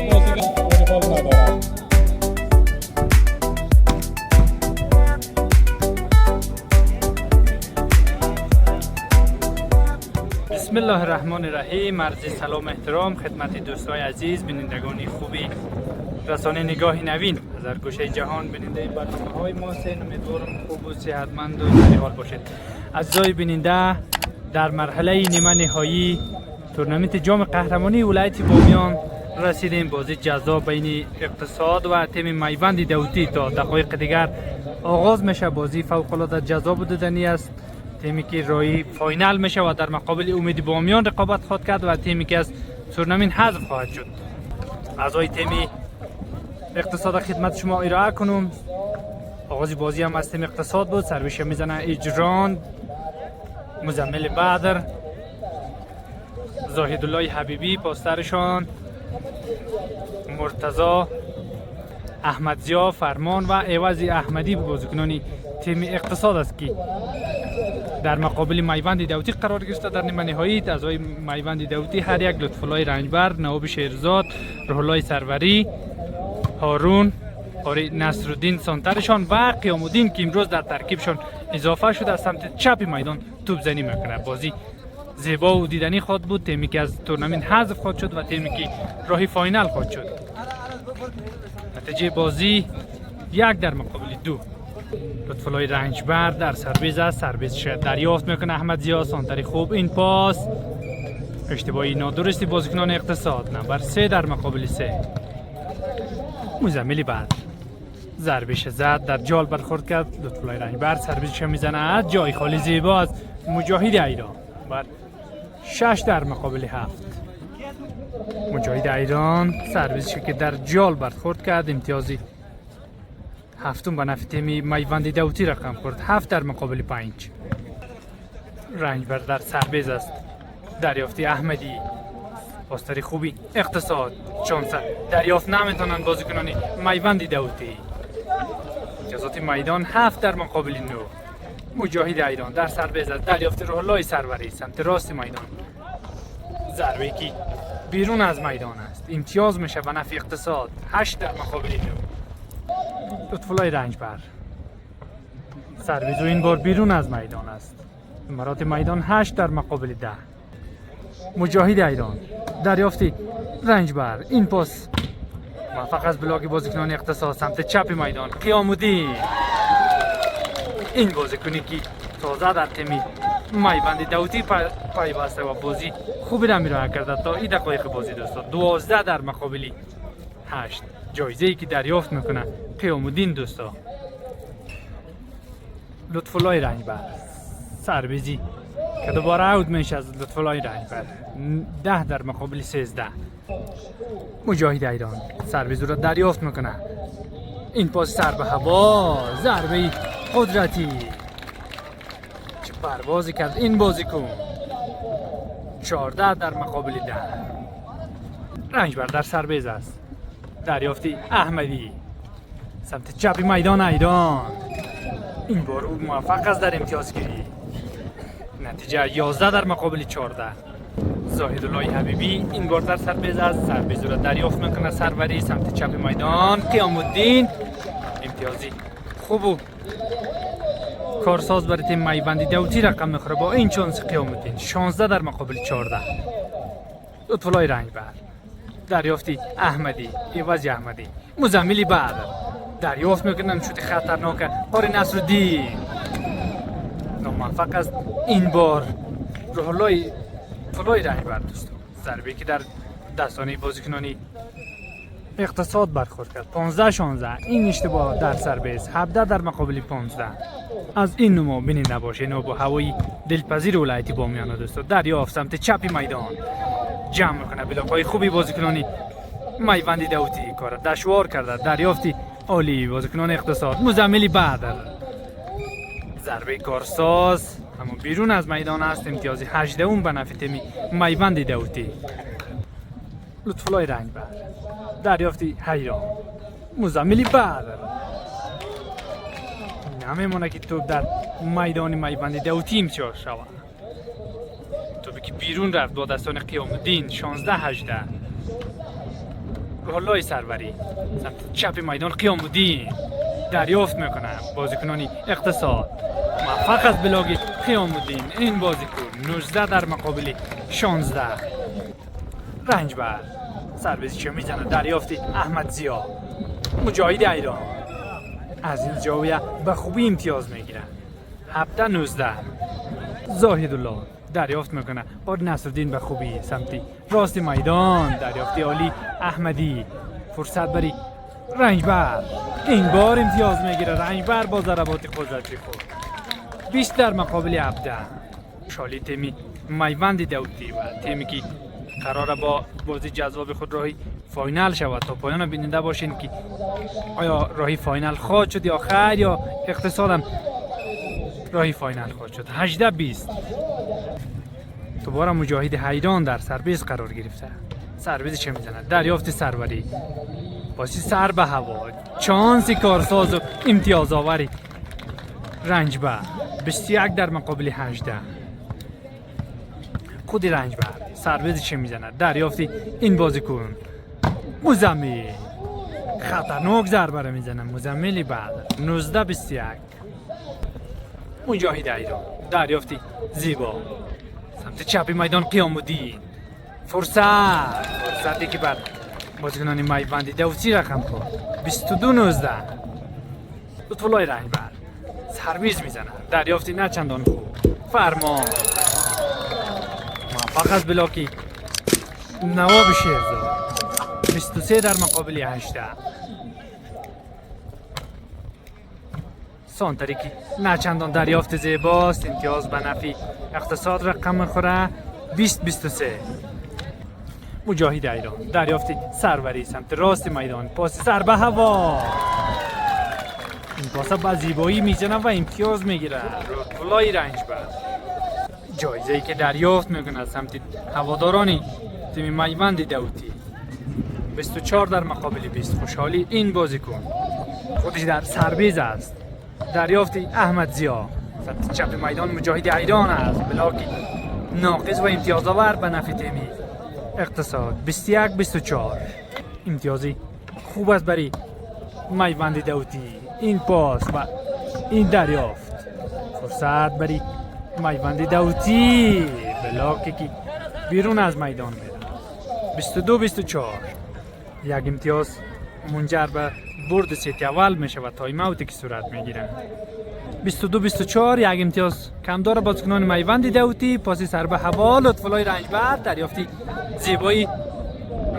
بسم الله الرحمن الرحیم. عرض سلام احترام خدمت دوستای عزیز بینندگان خوبی رسانه نگاه نوین از هر گوشه جهان بیننده برنامه‌های ما هستین. امیدوارم خوب و صحتمند و در حال باشید. عزیزای بیننده، در مرحله نیمه نهایی تورنمنت جام قهرمانی ولایت بامیان رسیدیم. بازی جذاب بین اقتصاد و تیم میوند داوطی تا دقایق دیگر آغاز میشه. بازی فوق العاده جذاب و دیدنی است. تیمی که راهی فاینال میشه و در مقابل امید بامیان رقابت خواهد کرد و تیمی که از تورنمنت حذف خواهد شد. اعضای تیم اقتصاد خدمت شما ارائه کنم. آغاز بازی هم از تیم اقتصاد بود. سرویش میزنه اجران، مزمل بدر، زاهدالله حبیبی پاسترشان، مرتضی، احمد زیا، فرمان و عوض احمدی بازیکنان تیم اقتصاد است که در مقابل میوند داوطی قرار گرفته. در نیمه نهایی اعضای میوند داوطی هر یک لطف‌الله رنجبر، نواب شیرزاد، روح الله سروری، هارون، نصرالدین سانترشان و قیام الدین که امروز در ترکیبشان اضافه شده از سمت چپ میدان توپ زنی میکنه. بازی زیبا و دیدنی خواهد بود. تیمی که از تورنمنت حذف خواهد شد و تیمی که راهی فاینال خواهد شد. نتیجه بازی 1 در مقابل 2. لطف‌الله رنجبر در سرویس است. سرویس دریافت میکنه احمد زیا. سانتری خوب، این پاس اشتباهی نادرستی بازیکنان اقتصاد. نمبر 3 در مقابل 3. مزملی بعد ضربش زد، در جال برخورد کرد. لطف‌الله رنجبر سرویسش میزنه، جای خالی زیبا از مجاهد ایران. بر 6 در مقابل 7. مجاهد ایران سرویسش که در جال برخورد کرد. امتیازی هفتم به نفع تیم میوند داوطی رقم خورد. 7 در مقابل 5. رنجبر در سربیز است. دریافتی احمدی، پاستری خوبی اقتصاد. شانس دریافت نمیتونن بازیکنان میوند داوطی. امتیازات میدان 7 در مقابل 9. مجاهد ایران در سربیز است. دریافت روح الله سروری سمت راست میدان. ضربه که بیرون از میدان است. امتیاز میشه به نفع اقتصاد. 8 در مقابل 9. لطف‌الله رنجبر سرویس و این بار بیرون از میدان است. نمرات میدان 8 در مقابل 10. مجاهد ایران دریافتی رنجبر، این پاس موفق از بلاک بازیکنان اقتصاد سمت چپ میدان. قیام الدین، این بازیکنی که تازه در تیم میوند داوطی پیوسته و بازی خوبی را میراه کرده تا این دقایق بازی دوستا. 12 در مقابل 8. جایزه ای که دریافت میکنه قیام الدین دوستا. لطف‌الله رنجبر سربیزی که دوباره عود میشه از لطف‌الله رنجبر. 10 در مقابل 13. مجاهد ایران سربیز رو دریافت میکنه. این پاس سر به هوا، ضربه قدرتی، چه پروازی کرد این بازیکن. 14 در مقابل 10. رنجبر در سربیز است. دریافتی احمدی سمت چپ میدان ایران. این بار او موفق است در امتیاز گیری. نتیجه 11 در مقابل 14. زاهدالله حبیبی این بار در سربیز است. سربیز را دریافت میکنه سروری سمت چپ میدان. قیام الدین امتیازی خوب و کارساز برای تیم میوند داوطی رقم میخوره با این چانس قیام الدین. 16 در مقابل 14. لطف‌الله رنجبر دریافتی احمدی، عوض احمدی، مزملی بعد دریافت میکنن. شوت خطرناک قاری نصرالدین ناموفق است این بار. روح الله رنجبر دوست ضربه که در دستانه بازیکنانی اقتصاد برخورد کرد. 15 16. این اشتباه در سربیز. 17 در مقابل 15. از این نمو بیننده باشه نو با هوای دلپذیر ولایت بامیان دوست. دریافت سمت چپ میدان جمع میکنه. بلاک‌های خوبی بازیکنانی میوند داوطی کار دشوار کرده. دریافتی عالی بازیکنان اقتصاد. مزملی بدر ضربه کارساز اما بیرون از میدان است. امتیازی 18 به نفع تیم میوند داوطی. لطف‌الله رنجبر دریافتی حیران، مزملی بدر نمیمونه که توپ در میدان میوند داوطی امتیاز شود. توپی که بیرون رفت با دستان قیام الدین. 16 18. روح سروری سمت چپ میدان قیام الدین دریافت میکنه. بازیکنان اقتصاد موفق از بلاگ قیام الدین. این بازیکن 19 در مقابل 16. رنجبر سرویس چه میزنه. دریافت احمد زیا مجاهد ایران از این زاویه به خوبی امتیاز میگیره. 17-19. زاهد الله دریافت میکنه. بار نصرالدین به خوبی سمتی راست میدان. دریافتی عالی احمدی. فرصت بری رنجبر. این بار امتیاز میگیره رنجبر با ضربات قدرتی خود. 20 در مقابل 17. شالی تیمی میوند داوودی و تیمی که قراره با بازی جذاب خود راهی فاینال شود. تا پایان بیننده باشین که آیا راهی فاینال خواهد شد یا خیر، یا اقتصادم راهی فاینال خواهد شد. 18-20. دوباره مجاهد حیران در سربیز قرار گرفته. سربیز چه میزنه. دریافت سروری باسی سر به هوا. چانسی کارساز و امتیاز آوری رنجبر. 21 در مقابل 18. خود رنجبر سربیز چه میزنه. دریافتی این بازیکن مزمل خطرناک ضربه میزنه. مزملی بعد 19-21. مجاهد ایران دریافتی زیبا سمت چپ میدان قیام الدین. فرصتی که بر بازیکنان میوند داوودی رقم کرد. 22-19. لطفالله رنجبر سرویس میزنه. دریافتی نه چندان خوب. فرمان موفق از بلاکی نواب شیرزاد. 23 در مقابل 18. سانتری که نه چندان دریافت زیباست. امتیاز به نفی اقتصاد رقم میخوره. 20-23. مجاهد ایران دریافتی سروری سمت راست میدان. پاس سر به هوا. این پاس با زیبایی میزنه و امتیاز میگیره لطفالله رنجبر. جایزه ای که دریافت میکنه از سمت هوادارانی تیم میوند داوودی. 24 در مقابل 20. خوشحالی این بازیکن خودش در سربیز است. دریافتی احمد زیا سمت چپ میدان. مجاهد ایران است. بلاکی ناقص و امتیاز آور به نفع تیمی اقتصاد. 21-24. امتیازی خوب است برای میوند داوودی. این پاس و این دریافت. فرصت برای میوند داوودی. بلاکی که بیرون از میدان میره. 22-24. یک امتیاز منجر به برد سیت اول میشه و تایم اوتی که صورت میگیره. 22-24. یک امتیاز کم داره بازیکنان میوند داوودی. پاسی سر به هوا لطفالله رنجبر. دریافتی زیبایی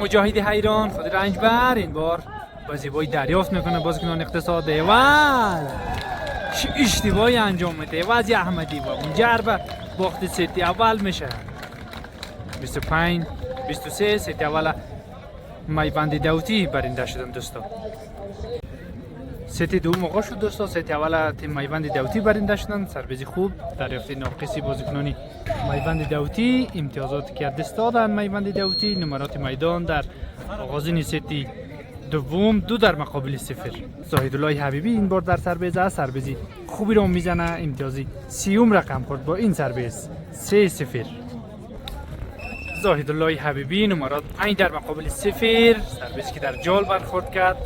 مجاهد حیران. خود رنجبر این بار با زیبایی دریافت میکنه. بازیکنان اقتصاد اول اشتباهی انجام میده. وضعی احمدی و منجر به باخت سیت اول میشه. 25-23. سیت اول میوند داوودی برنده شدن دوستا. سیت دوم آغاز شد دوستا. سیت اول تیم میوند داوودی برنده شدن. سربیز خوب دریافت ناقصی بازیکنانی میوند داوودی. امتیازاتی که دست دادن میوند داوودی. نمرات میدان در آغازین سیت دوم 2 در مقابل 0. زاهدالله حبیبی این بار در سربیز است. سربیزی خوبی رو میزنه. امتیازی 30 رقم خورد با این سربیز. 3-0. زاهدالله حبیبی نمرات 5 در مقابل 0. سربیزی که در جال برخورد کرد.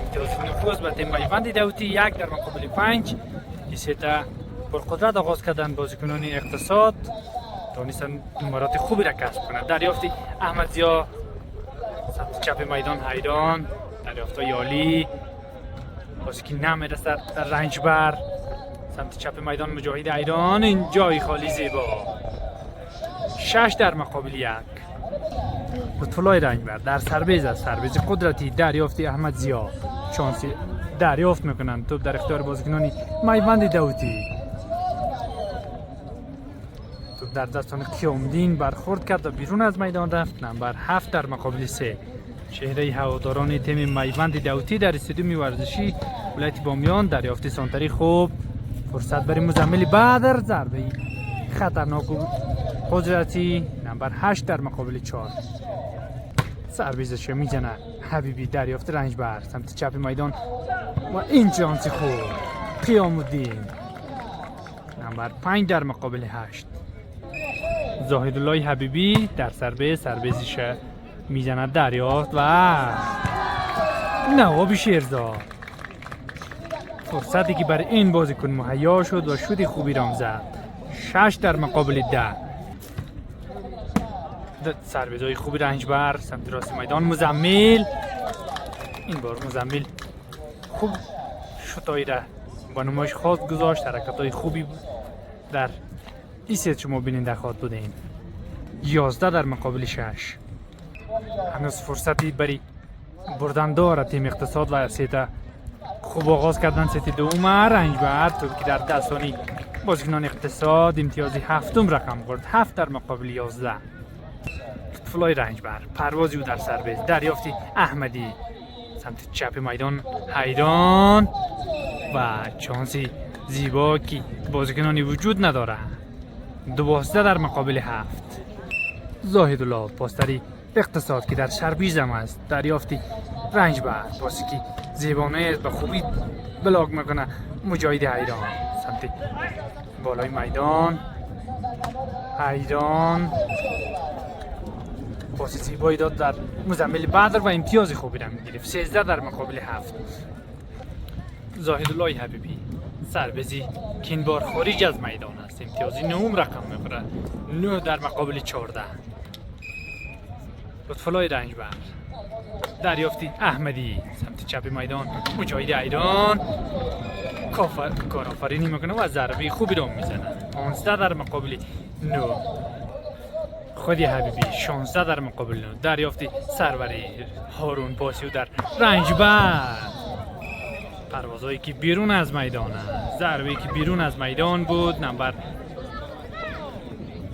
امتیاز نفوذ به تیم میوند داوودی 1 در مقابل 5. سیتا پرقدرت آغاز کردن بازیکنان اقتصاد. دانستن نمرات خوبی را کسب کنند. دریافتی احمد زیا سمت چپ میدان حیران. دریافت یالی بازی که نمیرسد در رنجبر. سمت چپ میدان مجاهد ایران. این جای خالی زیبا. 6 در مقابل 1. لطفالله رنجبر در سربیز است. سربیز قدرتی. دریافتی احمد زیا. چانسی دریافت میکنند. توپ در اختیار بازیکنان میوند داوودی. توپ در دستان قیام الدین برخورد کرد و بیرون از میدان رفت. نمبر 7 در مقابل 3. چهره هواداران تیم میوند داوودی در استادیوم ورزشی ولایت بامیان. دریافت سانتری خوب. فرصت برای مزمل بدر. ضربه خطرناک و قدرتی. نمبر 8 در مقابل 4. سربیزش میزنه حبیبی. دریافت رنجبر سمت چپ میدان و این چانسی خوب. قیام الدین نمبر 5 در مقابل 8. زاهدالله حبیبی در سربیزش میزنه. دریافت و نواب شیرزاد. فرصتی که برای این بازیکن مهیا شد و شوت خوبی رام زد. 6 در مقابل 10. سربازای خوبی رنجبر سمت راست میدان. مزمل این بار مزمل خوب شوتایی را با نمایش خاص گذاشت. حرکت‌های خوبی در این ست شما بیننده خواهد بودین. 11 در مقابل 6. هنوز فرصتی برای بردن داره تیم اقتصاد و ست خوب آغاز کردن. ست دوم رنجبر تو که در 10 ثانیه بازیکنان اقتصاد امتیازی 7 رقم برد. 7 در مقابل 11. فلای رنجبر پروازی او در سربیز. دریافتی احمدی سمت چپ میدان. حیران و چانسی زیبا که بازیکنانی وجود نداره. 12 در مقابل 7. زاهد الله پاستری اقتصاد که در شربیز هم است. دریافتی رنجبر باسی که زیبانه است به خوبی بلاک میکنه. مجاهد حیران سمت بالای میدان. حیران پاسی زیبایی داد در مزمل بدر و امتیاز خوبی را میگرفت. 13 در مقابل 7. زاهد الله حبیبی سربازی که این بار خارج از میدان است. امتیازی 9 رقم میخوره. 9 در مقابل 14. لطفالای رنجبر دریافتی احمدی سمت چپ میدان. مجاهد ایران کارآفرینی میکنه و ضربه خوبی را میزنه. 15 در مقابل 9. خودی حبیبی 16 در مقابل 9. دریافتی سروری هارون پاسیو در رنجبر. پروازهایی که بیرون از میدان است. ضربه‌ای که بیرون از میدان بود. نمبر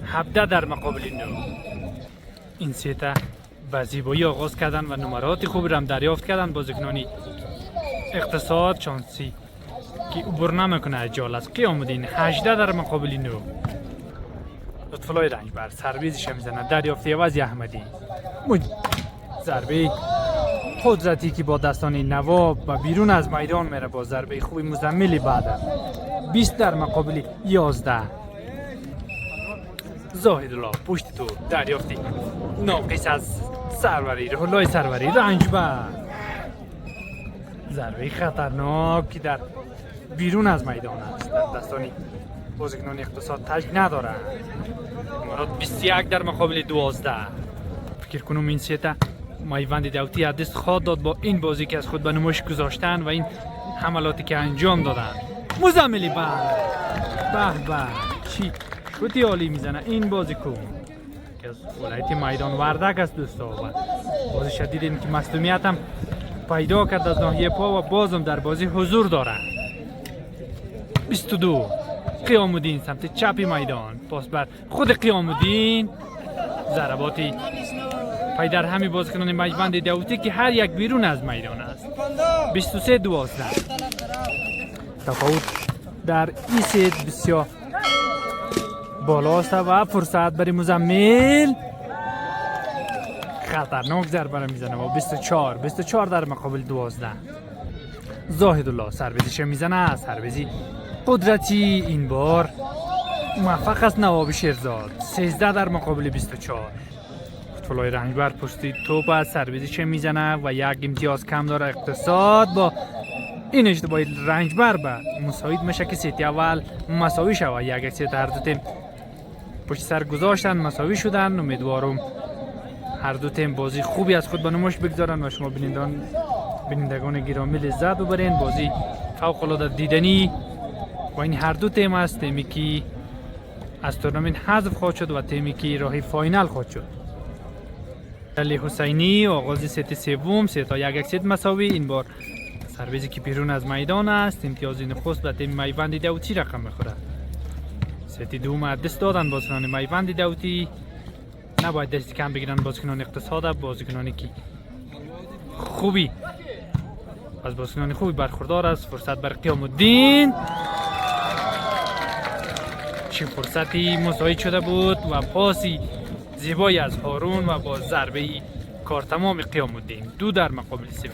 17 در مقابل 9. این سیتا با زیبایی آغاز کردن و نمرات خوبی را هم دریافت کردن. بازیکنانی اقتصاد چانسی که عبور نمیکنه از جال است. قیام الدین 18 در مقابل 9. لطفالای رنجبر سرویزش میزنه. دریافتی عوضی احمدی. ضربه قدرتی که با دستان نواب و بیرون از میدان میره. با ضربه خوبی مزملی بعد 20 در مقابل 11. زاهد الله پشت تو دریافتی ناقص از سروری روح‌الله سروری رنجبر. ضربه خطرناک که در بیرون از میدان است. در دستانی بازیکنان اقتصاد تاج نداره. مراد 21 در مقابل 12. فکر کنم این سیتا میوند داوطی دست خواهد داد با این بازی که از خود به نمایش گذاشتن و این حملاتی که انجام دادن. مزملی به به چی شوتی عالی میزنه این بازیکن که از ولایت میدان وردک است دوستا. و بازی شدید این که مصدومیت هم پیدا کرد از ناحیه پا و بازم در بازی حضور داره. 22 قیام الدین سمت چپ میدان. پاس بر خود قیام الدین. ضرباتی پای در همین بازیکنان میوند داوطی که هر یک بیرون از میدان است. 23 12. تفاوت در این ست بسیار بالاست و فرصت برای مزمل خطرناک ضربه را میزنه و 24 در مقابل 12. زاهد الله سربازیش میزنه. سربازی قدرتی این بار موفق است. نواب شیرزاد 13 در مقابل 24. فلای رنجبر پشتی توپ از سربازیش میزنه و یک امتیاز کم داره. اقتصاد با این اشتباهی رنجبر به مساوی میشه که سیتی اول مساوی شود. یک سیت هر دو تیم پشت سر گذاشتن مساوی شدن. امیدوارم هر دو تیم بازی خوبی از خود به نمایش بگذارن و شما بینندگان گرامی لذت ببرین. بازی فوق العاده دیدنی و این هر دو تیم است. تیمی که از تورنمنت حذف خواهد شد و تیمی که راهی فاینال خواهد شد. علی حسینی آغاز ست سوم 3 تا 1 ست مساوی. این بار سرویزی که بیرون از میدان است. امتیاز نخست به تیم میوند داوطی رقم میخوره. ست دوم دست دادن بازیکنان میوند داوطی. نباید دست کم بگیرن بازیکنان اقتصاد. بازیکنانی که خوبی از بازیکنان خوبی برخوردار است. فرصت بر قیام الدین. چه فرصتی مساعد شده بود و پاسی زیبایی از هارون و با ضربه کار تمام قیام الدین. 2 در مقابل 0.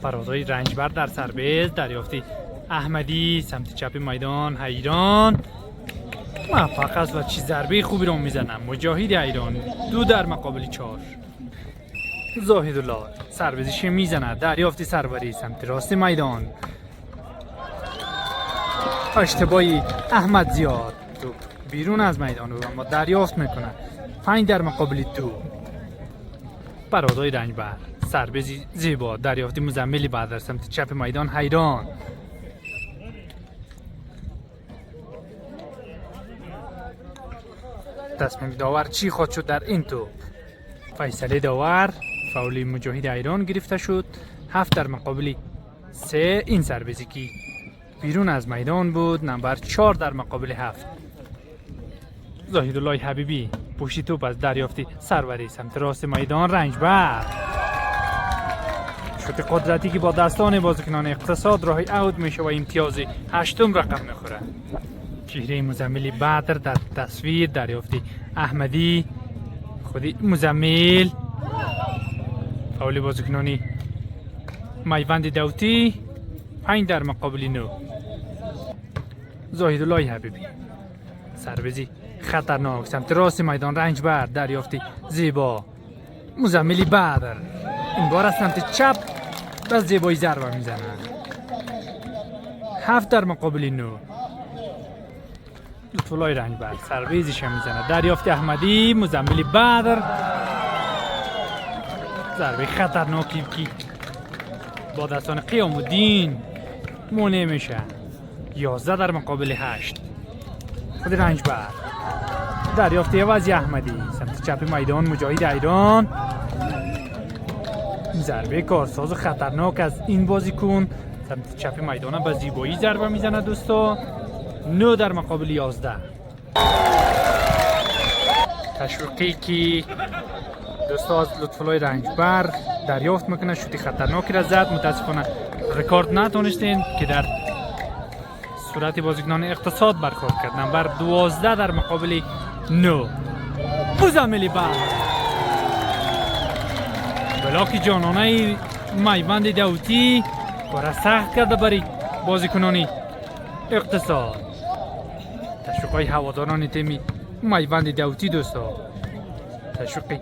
فرازهای رنجبر در سربیز. دریافتی احمدی سمت چپ میدان. حیران موفق است و چه ضربه خوبی را میزنم. مجاهد ایران 2 در مقابل 4. زاهد الله سربازیش میزنه. دریافت سروری سمت راست میدان. اشتباهی احمد زیاد. توپ بیرون از میدان و اما دریافت میکنه. 5 در مقابل 2 برادای رنجبر. سربازی زیبا. دریافت مزملی بعد در سمت چپ میدان. حیران تصمیم داور چی خواهد شد در این توپ؟ فیصله داور فاولی مجاهد ایران گرفته شد. 7 در مقابل 3. این سربازی که بیرون از میدان بود. نمبر 4 در مقابل 7. زاهدالله حبیبی پشت توپ از دریافتی سروری سمت راست میدان. رنجبر شوت قدرتی که با دستان بازیکنان اقتصاد راهی اوت میشه و امتیاز 8 رقم میخوره. چهره مزملی بدر در تصویر. دریافتی احمدی خودی مزمل. فاول بازیکنانی میوند داوطی. 5 در مقابل 9. زاهدالله حبیبی سربازی خطرناک سمت راست میدان. رنجبر دریافتی زیبا. مزملی بدر این بار از سمت چپ بس زیبایی ضربه میزنه. 7 در مقابل 9. لطفالله رنجبر سربازیش میزنه. دریافت احمدی. مزملی بدر ضربه خطرناکی که با دستان قیام الدین مانع میشه. 11 در مقابل 8. خود رنجبر دریافت عوضی احمدی سمت چپ میدان. مجاهد ایران ضربه کارساز و خطرناک از این بازیکن سمت چپ میدان به زیبایی ضربه میزنه دوستا. 9 در مقابل 11. تشویقی که دوستا از لطفالله رنجبر دریافت میکنه. شوتی خطرناکی را زد. متاسفانه رکورد نتونستین که در صورت بازیکنان اقتصاد برخورد کرد. نمبر 12 در مقابل 9. مزملی بعد بلاک جانانه میوند داوطی کار سخت کرده برای بازیکنان اقتصاد. تشویق‌های هواداران تیم میوند داوطی دوستا. تشویق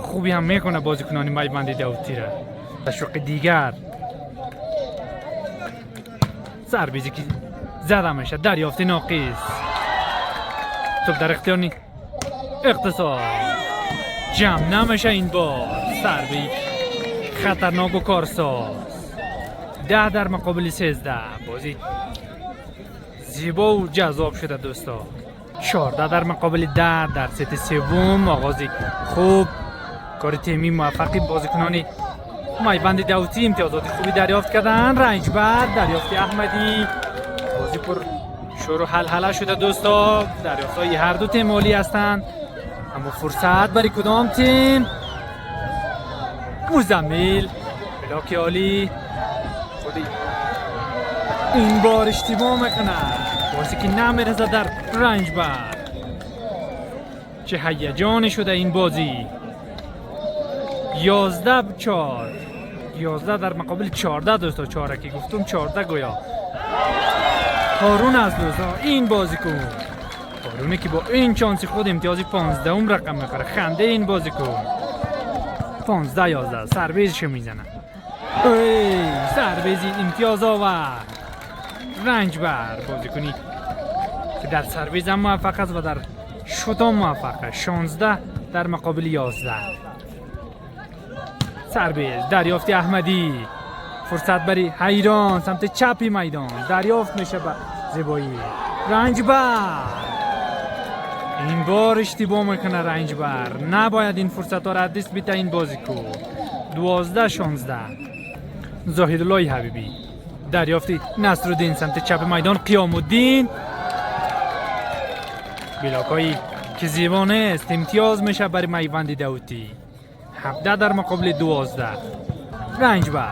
خوبی هم میکنه بازیکنان میوند داوطی را. تشویق دیگر سربازی که زده میشه. دریافت ناقص. توپ در اختیار اقتصاد جمع نمیشه. این بار سربی خطرناک و کارساز. 10 در مقابل 13. بازی زیبا و جذاب شده دوستا. 14 در مقابل 10 در ست سوم. آغازی خوب. کار تیمی موفقی. بازیکنان میوند داوطی امتیازات خوبی دریافت کردن. رنجبر دریافت احمدی. بازی پر شور و حلحله شده دوستا. دریافت های هر دو تیم عالی هستند اما فرصت برای کدام تیم؟ مزمل بلاک عالی. خودی این بار اشتباه میکنه. بازی که نمیرسه در رنجبر. چه هیجانی شده این بازی. 11-4. 11 در مقابل 14 دوستا. 4 که گفتم 14 گویا. هارون از دوستا این بازیکن. هارونه که با این چانس خود امتیاز 15 رقم میخوره. خنده این بازیکن. 15-11 سربازیش میزنه. سربازی امتیاز آورد. رنجبر بازیکنی که در سرویس هم موفق است و در شوت هم موفق است. 16 در مقابل 11. سرباز دریافت احمدی. فرصت برای حیران سمت چپی میدان. دریافت میشه به زیبایی. رنجبر این بار اشتباه میکنه. رنجبر نباید این فرصت ها را دست بیته این بازیکن. 12-16. زاهدالله حبیبی دریافتی نصرالدین سمت چپ میدان. قیام الدین بلاکایی که زیبا نیست. امتیاز میشه برای میوند داوطی. 17 در مقابل 12. رنجبر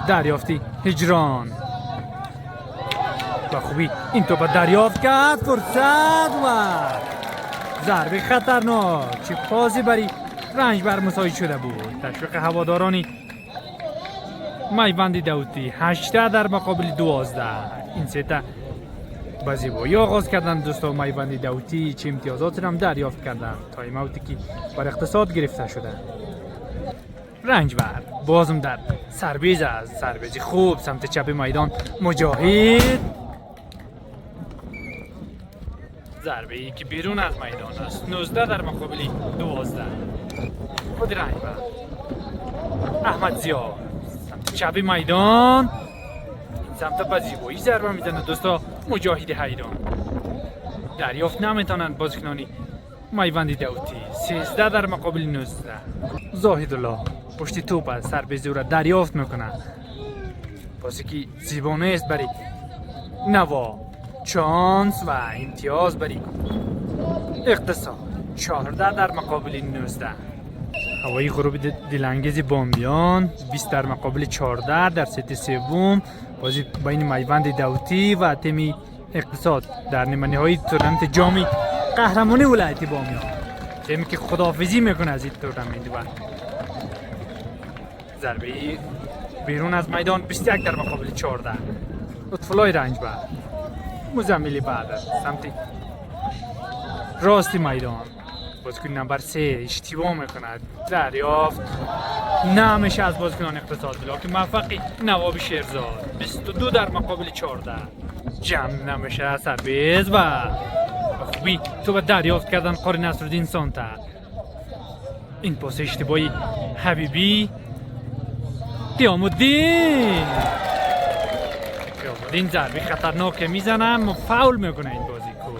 دریافتی هجران با خوبی این توپ دریافت کرد. فرصت و ضربه خطرناک. چه پاسی برای رنجبر مساعد شده بود. تشویق هوادارانی میوند داوطی. 18 در مقابل 12. این سه با زیبایی آغاز کردن دوستا. میوند داوطی چه امتیازات هم دریافت کردن. تایم اوتی که بر اقتصاد گرفته شده. رنجبر بازم در سربیز است. سربیزی خوب سمت چپ میدان. مجاهد ضربه ای که بیرون از میدان است. 19 در مقابل 12. خود رنجبر احمد زیا سمت چپ میدان. این سمت با زیبایی ضربه میزنه دوستا. مجاهد حیران دریافت نمیتونند بازیکنانی میوند داوطی. 13 در مقابل 19. زاهد الله پشت توپ است. سربیزی را دریافت میکنه. بازی که زیبانه است برای نوا. چانس و امتیاز برای اقتصاد. 14 در مقابل 19. هوای غروب دلانگیز بامیان 20 در مقابل 14 در ست سوم. بازی بین میوند داوطی و تیم اقتصاد در نیمه نهایی تورنمنت جام قهرمانی ولایت بامیان. تیمی که خداحافظی میکنه از این تورنمنت. و ضربه بیرون از میدان. 21 در مقابل 14. لطفالله رنجبر مزمل بعد سمت راست میدان. بازیکن نمبر 3 اشتباه میکند. دریافت نمیشه از بازیکنان اقتصاد که موفقی. نواب شیرزاد 22 در مقابل 14. جمع نمیشه. سربیز و خوبی تو به دریافت کردن قاری نصرالدین سانتا. این پاس اشتباهی حبیبی. قیام الدین ضربه خطرناک میزنه اما فاول میکنه این بازیکن.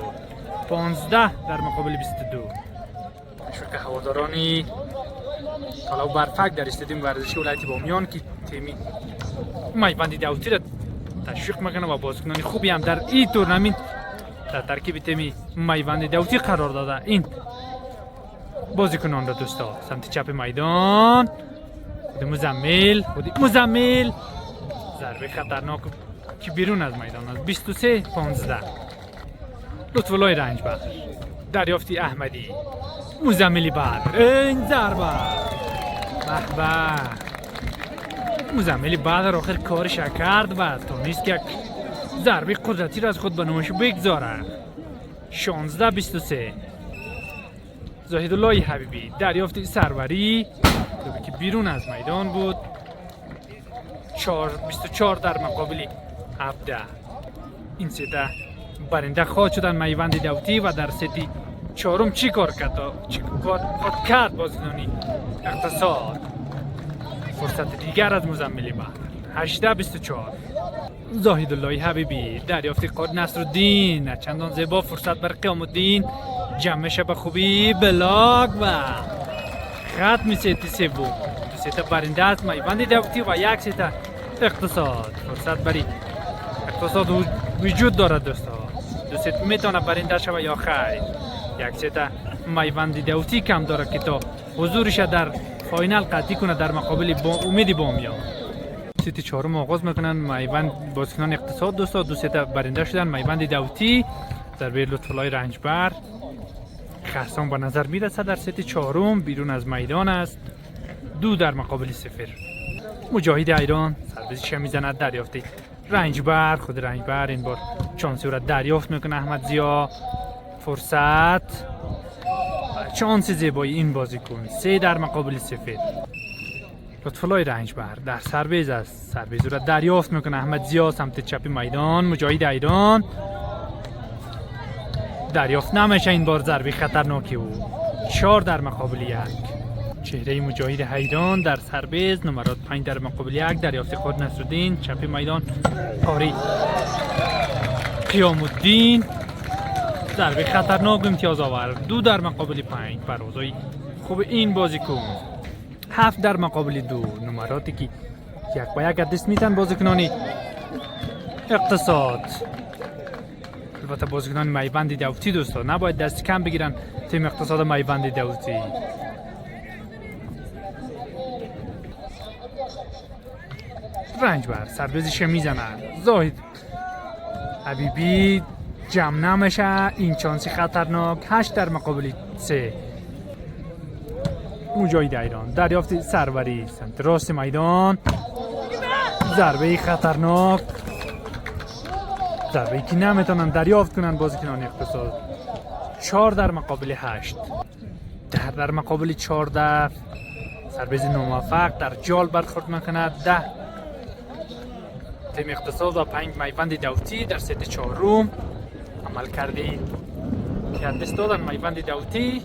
15 در مقابل 22. شوکه هوادارانی طلاب برفک در استادیوم ورزشی ولایت بامیان که تیمی میوند داوطی را تشویق میکنه و بازیکنان خوبی هم در این تورنمنت در ترکیب تیم میوند داوطی قرار داده. این بازیکنان را دوستا سمت چپ میدان. مزمل ضربه خطرناک که بیرون از میدان است. 23 15. لطفالله رنجبر دریافتی احمدی. مزملی بعد این ضربه مزملی بعد آخر کارش کرد و تونست که ضربه قدرتی را از خود به نمایش بگذاره. 16 23. زاهد الله حبیبی دریافت سروری که بیرون از میدان بود. 24 در مقابل 17. این سته برنده خواهد شدن میوند داوطی و در ستی چهارم چی کار کرد بازیکنان اقتصاد. فرصت دیگر از مزمل بعد. 18 24. زاهد الله حبیبی دریافت قائد نصرالدین. چندان زیبا فرصت بر قیام الدین. جمع شه به خوبی. بلاک و ختم ست سوم. ست برنده است میوند داوطی و یک ست اقتصاد. فرصت برای اقتصاد وجود دارد دوستا. دو ست میتونه برنده شوه یا خیر. یک ست میوند داوطی کم داره که تا حضورش در فاینال قطعی کنه در مقابل امید بامیان. ست چهارم آغاز میکنن میوند بازیکنان اقتصاد دوستا. دو ست برنده شدن میوند داوطی. ضربه لطفالله رنجبر خرسان به نظر میرسه در ست چهارم بیرون از میدان است. 2 در مقابل 0. مجاهد ایران سربازیش میزند. دریافتی رنجبر. خود رنجبر این بار چانسی را دریافت میکنه. احمد زیا فرصت چانس زیبایی این بازیکن. 3 در مقابل 0. لطفالله رنجبر در سربیز است. سربیز را دریافت میکنه. احمد زیا سمت چپ میدان. مجاهد ایران دریافت نمیشه. این بار ضربه خطرناکی او. 4 در مقابل 1. چهره مجاهد حیران در سربیز. نمرات 5 در مقابل 1. دریافت خود نصرالدین چپ میدان. پاری قیام الدین ضربه خطرناک امتیاز آورد. 2 در مقابل 5. پروازهای خوب این بازیکن. 7 در مقابل 2. نمراتی که 1 به 1 دست میتن بازیکنانی اقتصاد. البته بازیکنان میوند داوطی دوستا نباید دست کم بگیرن. تیم اقتصاد میوند داوطی رنجبر سربازیش میزنه. زاهد حبیبی جمع نمیشه. این چانسی خطرناک. 8 در مقابل 3. مجاهد ایران دریافت سروری سمت راست میدان. ضربه خطرناک. ضربه که نمیتونن دریافت کنن بازیکنان اقتصاد. 4 در مقابل 8. 10 در مقابل 14. سربیز ناموفق در جال برخورد میکند. 10 تیم اقتصاد و 5 میوند داوطی در ست چهارم عمل کرده که دست دادن میوند داوطی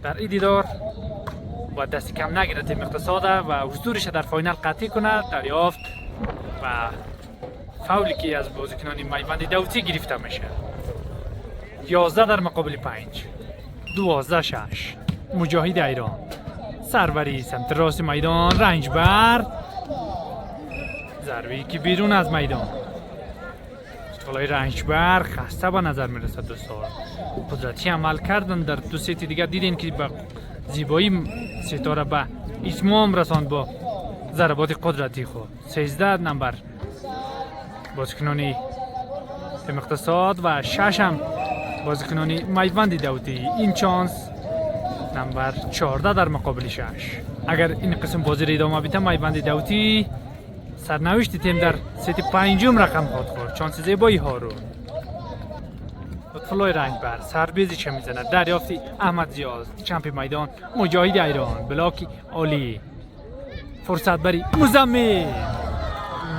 در این دیدار و دست کم نگیره تیم اقتصاد و حضورش در فاینال قطعی کند. دریافت و فولی که از بازیکنان میوند داوطی گرفته میشه. 11 در مقابل 5. 12-6 مجاهد ایران. سروری سمت راست میدان، رنجبر ضربه‌ای که بیرون از میدان. طلای رنجبر خسته به نظر میرسد. دوستان قدرتی عمل کردن در دو سیت دیگه. دیدین که با زیبایی ستاره به اتمام رساند با ضربات قدرتی خود. 13 نمبر بازیکنان تیم اقتصاد و 6 هم بازیکنان میوند داوطی. این چانس نمبر 14 در مقابل 6. اگر این قسم بازی را ادامه بیده میوند داوطی سرنوشت تیم در ست 5 رقم خورد. چانس زیبایی هارون. لطفالله رنجبر سربیزی چه میزند. دریافتی احمد زیاد چمپ میدان مجاهد ایران. بلاکی عالی. فرصت بری مزمل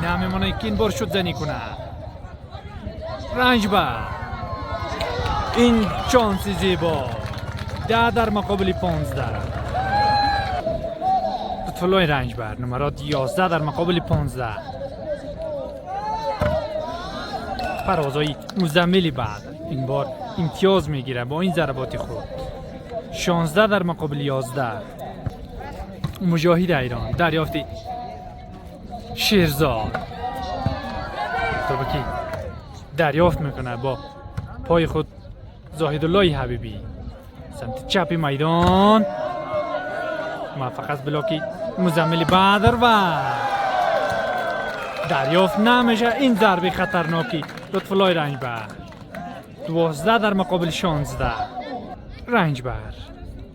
نمیمونه که این بار شد زنی کنه. رنجبر این چانس زیبا. 10 در مقابل 15. لطفالله رنجبر نمرات 11 در مقابل 15. فرازای مزملی بعد این بار امتیاز میگیره با این ضربات خود. 16 در مقابل 11. مجاهد ایران. دریافتی شیرزاد که دریافت میکنه با پای خود. زاهدالله حبیبی سمت چپ میدان موفق از بلاکی مزمل بدر و دریافت نمیشه. این ضربه خطرناکی لطفالله رنجبر. 12 در مقابل 16. رنجبر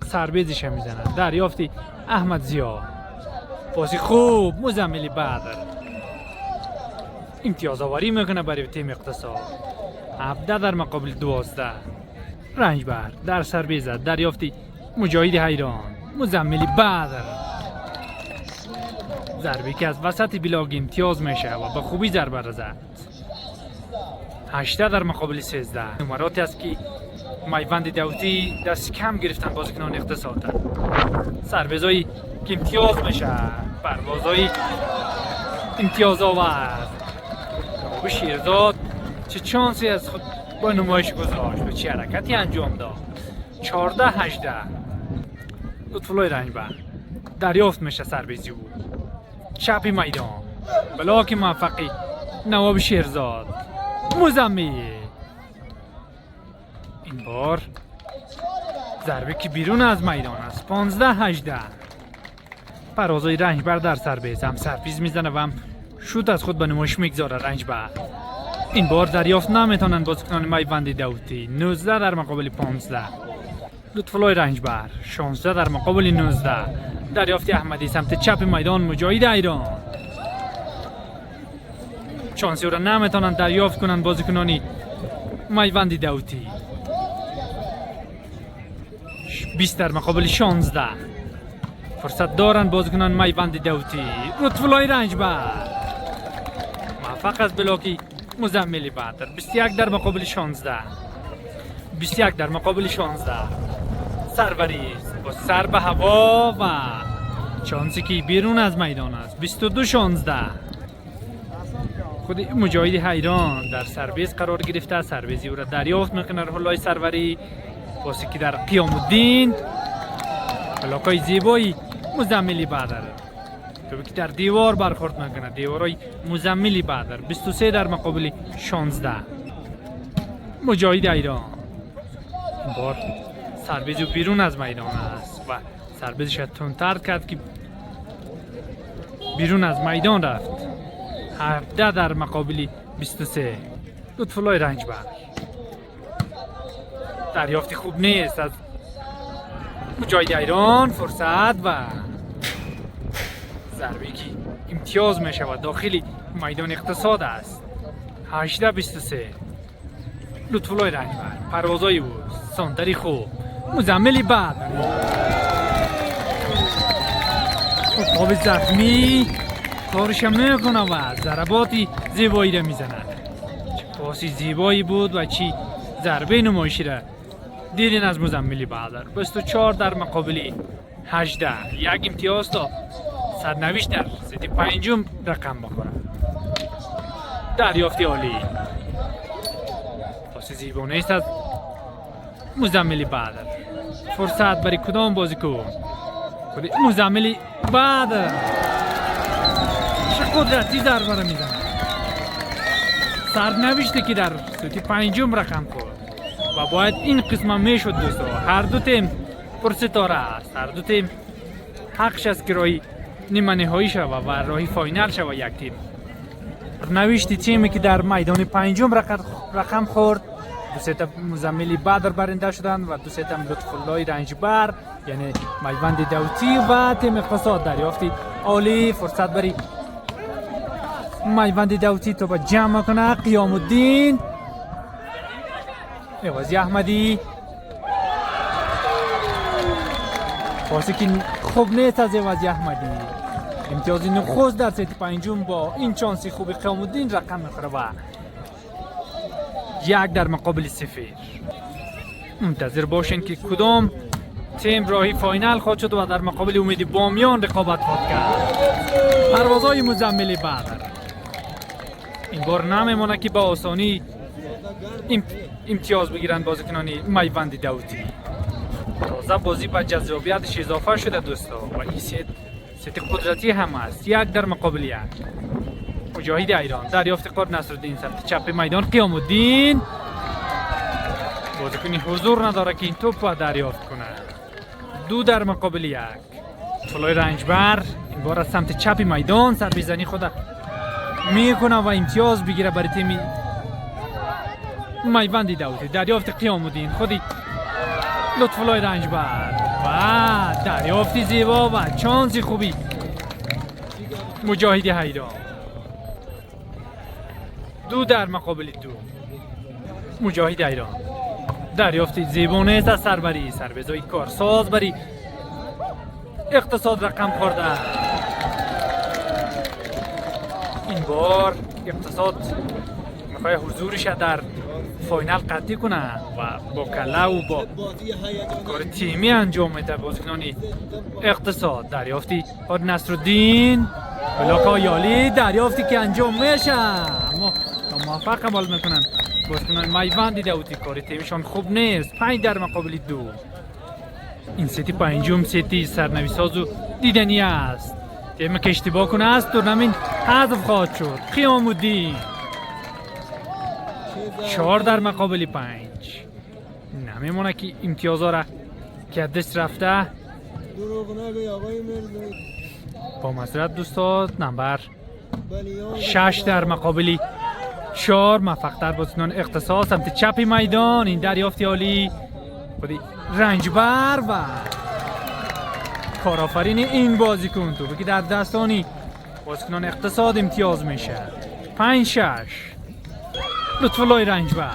سربیزش میزند. دریافتی احمد زیا. بازی خوب مزمل بدر امتیاز آوری میکنه برای تیم اقتصاد. 17 در مقابل 12. رنجبر در سربیز دریافتی مجاهد ایران. مزمل بدر ضربه که از وسط بلاگ امتیاز میشه و به خوبی ضربه را زد. 18 در مقابل 13. نمراتی است که میوند داوطی دست کم گرفتن بازیکنان اقتصاد. سربیزایی که امتیاز میشه. پروازایی امتیاز آورد. به شیرزاد چه چانسی از خود با نمایش گذاشت و چه حرکتی انجام داد. 14-18. لطفالله رنجبر دریافت میشه. سربیزی بود چپ میدان. بلاک موفقی نواب شیرزاد. مزمل این بار ضربه که بیرون از میدان است. 15-18. فرازای رنجبر در سربیز هم سربیز میزنه و هم شوت از خود به نمایش میگذاره. رنجبر این بار دریافت نمیتونن بازیکنان میوند داوطی. 19 در مقابل 15. لطفالله رنجبر 16 در مقابل 19. دریافتی احمدی سمت چپ میدان مجاهد ایران. چانسی را نمیتونن دریافت کنن بازیکنان میوند داوطی. 20 در مقابل 16. فرصت دارن بازیکنان میوند داوطی. لطفالله رنجبر موفق از بلاکی مزمل بدر. 21 در مقابل 16. 21 در مقابل 16. سروریز با سر به هوا و چانسی که بیرون از میدان است. 22-16. خود مجاهد ایران در سرویس قرار گرفته. سرویزی او را دریافت میکنه. روح‌الله سروری واسه که در قیام الدین بلاکای زیبایی مزملی بدر که در دیوار برخورد میکنه. دیوارای مزملی بدر. 23 در مقابل 16. مجاهد ایران این بار سربیزو بیرون از میدان است و سربیزش تندتر کرد که بیرون از میدان رفت. 17 در مقابل 23. لطفالله رنجبر دریافتی خوب نیست از مجاهد ایران. فرصت و ضربه که امتیاز میشه و داخلی میدان اقتصاد است. 18-23. لطفالله رنجبر پروازایی بود. سانتری خوب مزملی بعد آب زخمی کارش میکنه و ضرباتی زیبایی را میزنه. چه پاسی زیبایی بود و چی ضربه نمایشی را دیدین از مزمل بادر. 24 در مقابل 18. یک امتیاز تا سرنوشت در ست پنجم رقم بخوره. دریافت عالی. پاس زیبانه است از مزمل بادر. فرصت برای کدام بازیکن؟ خود مزمل بادر چه قدرتی ضربه را میزنه. سرنوشتی که در ست پنجم رقم خورد و باید این قسمت میشد دوستا. هر دو تیم پرستاره است. هر دو تیم حقش است که راهی نیمه نهایی شوه و راهی فاینال شوه. یک تیم نوشتی تیمی که در میدان پنجم رقم خورد، دو ست مزمل بدر برنده شدند و دو ست لطف الله رنجبر یعنی میوند داوطی و تیم اقتصاد دریافتی عالی. فرصت بری میوند داوطی تو با جمع کنه. قیام الدین عوضی احمدی پاسی که خوب نیست از عوضی احمدی. امتیازی نخست در ست پنجم با این چانسی خوب قیام الدین رقم میخوره و 1 در مقابل 0. منتظر باشین که کدام تیم راهی فاینال خواهد شد و در مقابل امید بامیان رقابت خواهد کرد. پروازهای مزمل بدر این بار نمیمونه که با آسانی امتیاز بگیرن بازیکنان میوند داوطی. تازه بازی با جذابیتش اضافه شده دوستا و این ست قدرتی هم است. 1 در مقابل 1. مجاهد ایران دریافت قرب نصرالدین سمت چپ میدان. قیام الدین بازیکنی حضور نداره که این توپ دریافت کنه. 2 در مقابل 1. طلای رنجبر این بار از سمت چپ میدان سربیزنی خود میکنه و امتیاز بگیره برای تیم میوند داوطی. دریافت قیام الدین خودی لطف الله رنجبر و دریافتی زیبا و چانسی خوبی مجاهد ایران. 2 در مقابل 2. مجاهد ایران دریافتی زیبانه است از سربری سربازای کارساز بری اقتصاد رقم خورده. این بار اقتصاد میخواه حضورش در فاینال قطعی کنه و با کله و با کار تیمی انجام میده. بازیکنان اقتصاد دریافتی قرب نصرالدین بلاک یالی دریافتی که انجام میشه اما موفق عمل میکنن بازیکنان میوند داوطی. کار تیمشان خوب نیست. 5 در مقابل 2. این ستی پنجم ستی سرنویساز و دیدنی است. تیم که اشتباه کنه است تورنمنت حذف خواهد شد. قیام الدین 4 در مقابل 5. نمیمونه که امتیازها را که دست رفته با معذرت دوستان. نمبر 6 در مقابل 4. موفق‌تر بازیکنان اقتصاد سمت چپ میدان. این دریافتی عالی خودی رنجبر و کارآفرین این بازیکن تو که در دستانی بازیکنان اقتصاد امتیاز میشه. 5-6 لطف الله رنجبر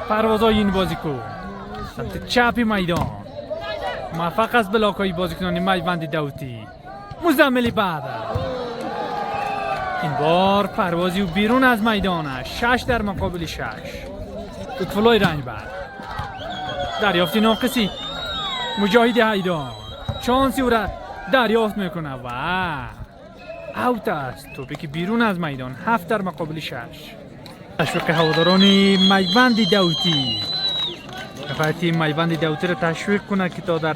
پروازهای این بازیکن سمت چپ میدان موفق از بلاک‌های بازیکنان میوند داوطی. مزمل بدر این بار پروازی و بیرون از میدانش. 6 در مقابل 6. لطف الله رنجبر دریافتی ناقصی مجاهد ایران چانسی او را دریافت میکنه و اوت است. توپی که بیرون از میدان. 7 در مقابل 6. تشویق هواداران میوند داوطی نفر تیم میوند داوطی را تشویق کنه که تا در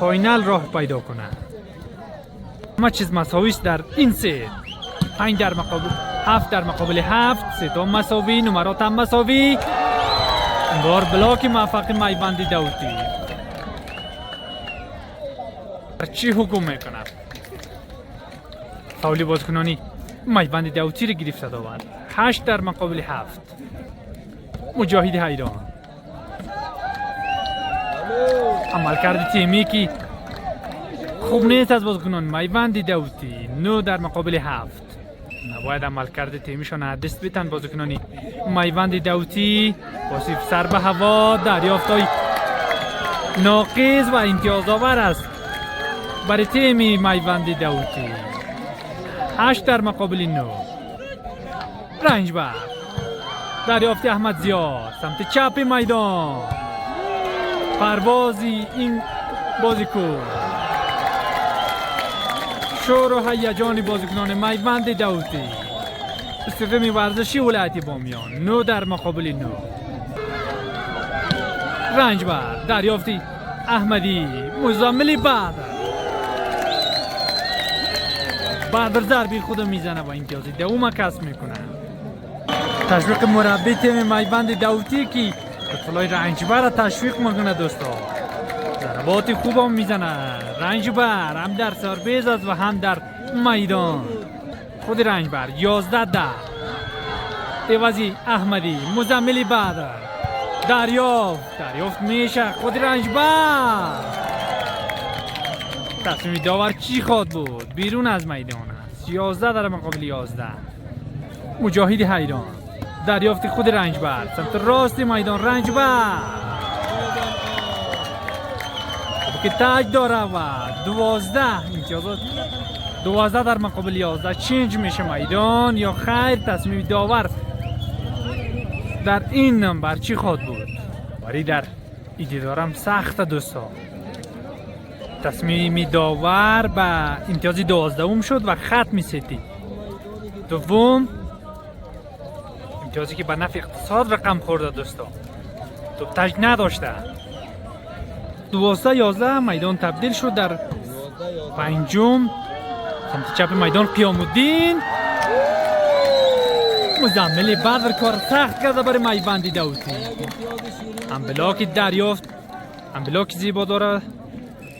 فاینال راه پیدا کنه. همه چیز مساوی است در این ست. 5 در مقابل 7 در مقابل 7. ست هم مساوی. نمرات هم مساوی. این بار بلاک موفق میوند داوطی. چی حکم میکنه؟ فولی بازیکنانی میوند داوطی را گرفته داورد. 8 در مقابل 7. مجاهد ایران عملکرد تیمی که خوب نیست از بازیکنان میوند داوطی. 9 در مقابل 7. نباید عملکرد تیمیشان دست بتن بازیکنان میوند داوطی. واسیف سر به هوا دریافتای ناقص و امتیاز آور است برای تیم میوند داوطی. 8 در مقابل 9. رنجبر دریافت احمد زیاد سمت چپ میدان. پروازی این بازیکن، شور و هیجان بازیکنان میوند داوطی استادیوم ورزشی ولایت بامیان. 9 در مقابل 9. رنجبر دریافتی احمدی مزملی بعد ضربی خود میزنه و امتیازی دوم کسب میکنه. تشویق مربی تیم میوند داوطی که اطلاع رنجبر را تشویق میکنه دوستا. ضربات خوب هم میزنه رنجبر، هم در سربیز است و هم در میدان. خود رنجبر 11 در عوضی احمدی مزملی بعد دریافت میشه خود رنجبر. تصمیم داور چی خواد بود؟ بیرون از میدان است. 11 در مقابل 11. مجاهد حیران دریافت خود رنجبر سمت راست میدان. رنجبر که تاج داره و 12 امتیازات. 12 در مقابل 11. چنج میشه میدان یا خیر؟ تصمیم داور در این نمبر چی خواد بود؟ ولی در ایدیدارم سخت دوستا. تصمیم داور به امتیاز 12 شد و خط میسیتی. دوم امتیازی که به نفع اقتصاد رقم خورده دوستا. تو تاج نداشته. 12-11 میدان تبدیل شد در پنجم سمت چپ میدان. قیام الدین مزمل بدر کار سخت کرده برای میوند داوطی. هم بلاک دریافت، هم بلاک زیبا داره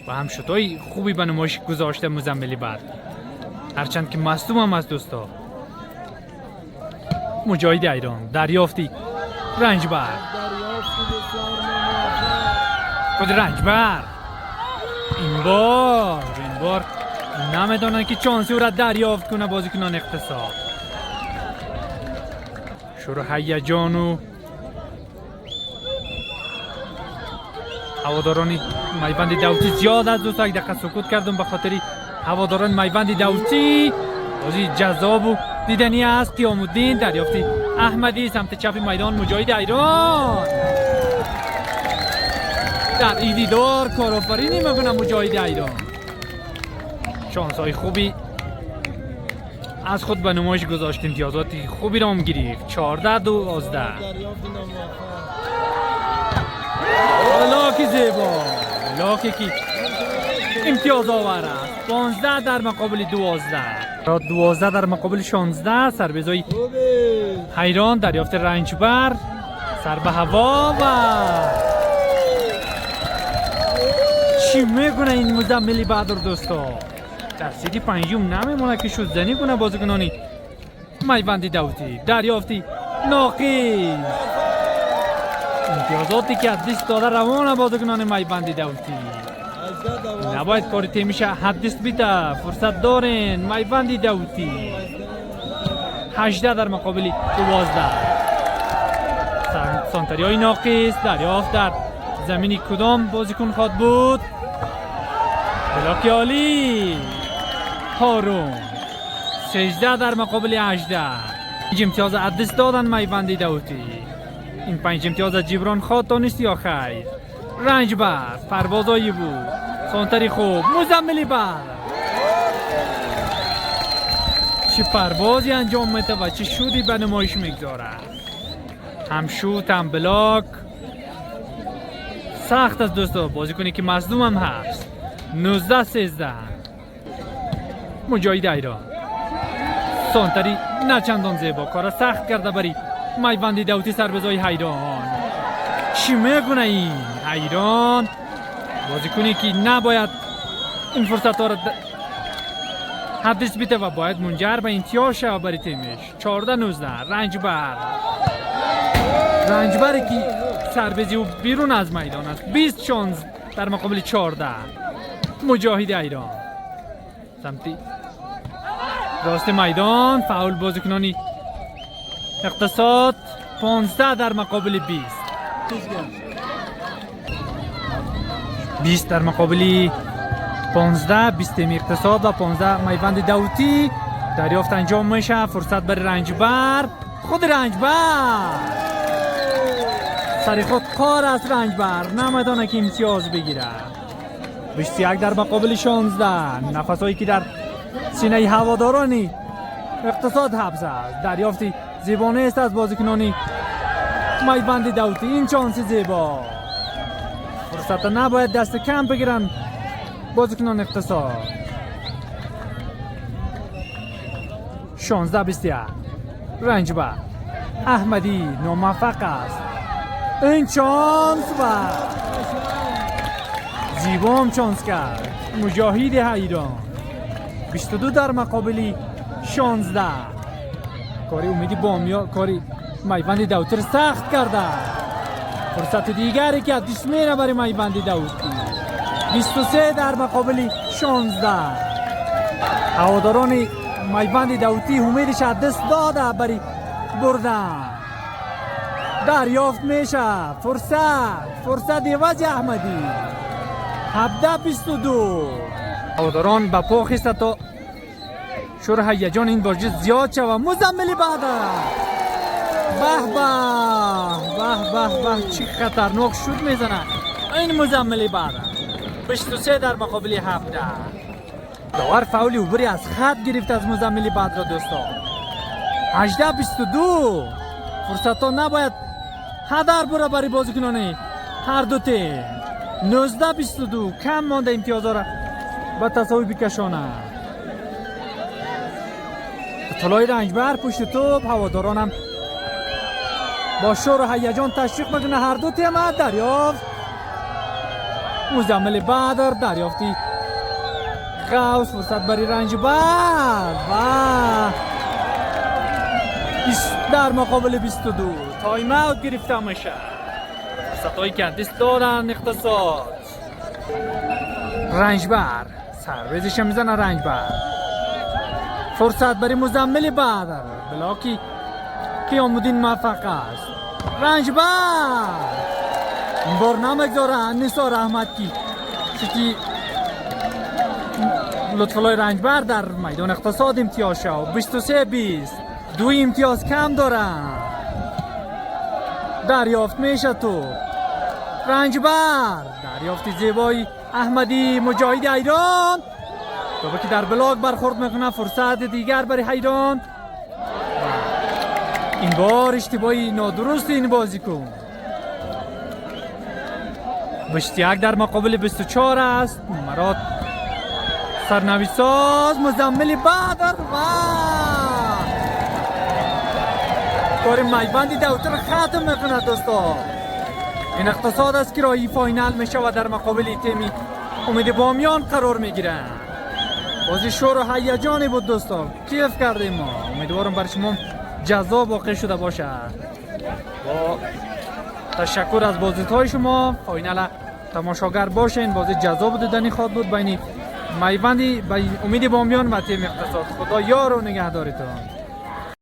و هم شوتای خوبی به نمایش گذاشته مزمل بدر، هرچند که مصدوم هم است دوستا. مجاهد ایران دریافتی رنجبر. خود رنجبر این بار نمیدونن که چانسی او را دریافت کنه بازیکنان اقتصاد. شروع هیجان و هواداران میوند داوطی زیاد از دوستا. یک دقیقه سکوت کردم به خاطر هواداران میوند داوطی. بازی جذاب و دیدنی است. قیام الدین دریافتی احمدی سمت چپ میدان. مجاهد ایران در ایدیدار کارآفرینی میکنه. مجاهد ایران شانس های خوبی از خود به نمایش گذاشت. امتیازاتی خوبی را هم گرفت. 14-12. بلاکی زیبا، بلاکی که امتیاز آور است. 15 در مقابل 12. 12 در مقابل 16. سربیزای حیران دریافت رنجبر سر به هوا و چی میکنه این مزملی بدر دوستا. در سیدی پنجم نمیمونه که شد زنی کنه بازیکنانی میوند داوطی. دریافتی ناقص، امتیازاتی که از دست داده روان بازیکنان میوند داوطی. نباید کاری تیمیش حدست بیده. فرصت دارن میوند داوطی. 18 در مقابل 12. سانتری های ناقص دریافت در زمینی کدام بازیکن خواد بود؟ بلاک عالی هارون. 16 در مقابل 18. 5 امتیاز از دست دادن میوند داوطی. این 5 امتیاز از جبران خواد دانست یا خیر؟ رنجبر پروازایی بود. سانتری خوب مزملی بر چه پروازی انجام میده و چه شوتی به نمایش میگذاره. هم شوت هم بلاک. سخت از دوستا بازیکنی که مصدوم هم هست. 19-13. مجاهد ایران سانتری نچندان زیبا کار سخت کرده بری میوند داوطی. سربازای حیران چی میکنه این حیران؟ بازیکنی که نباید این فرصت ها را حدش بیته و باید منجر به امتیاز شود برای تیمش. 14-19. رنجبری که سربازی و بیرون از میدان است. 20 شانس در مقابل 14. مجاهد ایران سمتی راست میدان. فاول بازیکنانی اقتصاد. 15 در مقابل 20. 20 در مقابل 15-20 تیم اقتصاد و 15 میوند داوطی دریافت انجام میشه. فرصت برای رنجبر، خود رنجبر سر خود کار است. رنجبر نمیتونه که امتیاز بگیره. 21 در مقابل 16. نفسایی که در سینه هوادارانی اقتصاد حبس است. دریافتی زیبانه است از بازیکنانی میوند داوطی. این چانس زیبا، فرصت نباید دست کم بگیرن بازیکنان اقتصاد. 16-21 رنجبر احمدی ناموفق است. این چانس و زیبا چانس کرد مجاهد حیران. 22 در مقابل 16. کاری امیدی بامیان، کاری میوند داوطی سخت کرده. فرصت دیگری که دست میره برای میوند داوطی. 23 در مقابل 16. هواداران میوند داوطی امیدش از دست داده برای بردن. دریافت میشه فرصت عوض احمدی. 17-22. هواداران به پا خسته تا شور هیجان این بازی زیاد شود. مزمل بدر به چی خطرناک شد میزنه این مزمل بدر. 23 در مقابل 17. داور فولی عبوری از خط گرفت از مزمل بدر دوستان. 18-22. فرصت ها نباید هدر بره برای بازیکنان هر دو تیم. 19-22 کم مانده امتیازها را به تساوی بکشانه. طلای رنجبر پشت توپ. هواداران هم با شور و هیجان تشویق میکنه هر دو تیم. دریافت مزمل بدر، دریافتی غوث. فرصت برای رنجبر و 20 در مقابل 22. تایم اوت گرفته میشه. فرصتایی که دست دارن اقتصاد. رنجبر سرویزش میزنه. رنجبر فرصت برای مزمل بدر. بلاکی قیامالدین موفق است. رنجبر این بار نمگذاره نثار احمد کی لطفالله رنجبر در میدان اقتصاد امتیاز شد. 23-20 دو امتیاز کم دارن. دریافت میشه تو رنجبر. دریافتی زیبایی احمدی مجاهد حیران. توپی که در بلاک برخورد میکنه. فرصت دیگر برای حیران. این بار اشتباهی نادرست این بازیکن. 21 در مقابل 24 است. مراد سرنویساز مزمل بدر و کار میوند داوطی را ختم میکنه دوستان. این اقتصاد است که راهی فاینال میشه و در مقابل تیم امید بامیان قرار میگیره. بازی شور و هیجانی بود دوستان. کیف کردیم ما. امیدوارم برای شما جذاب واقع شده باشه. با تشکر از بازدیدهای شما. فاینال تماشاگر باشین. بازی جذاب دیدنی خواهد بود بین میوندی امید بامیان و تیم اقتصاد. خدا یار و نگهدارتان.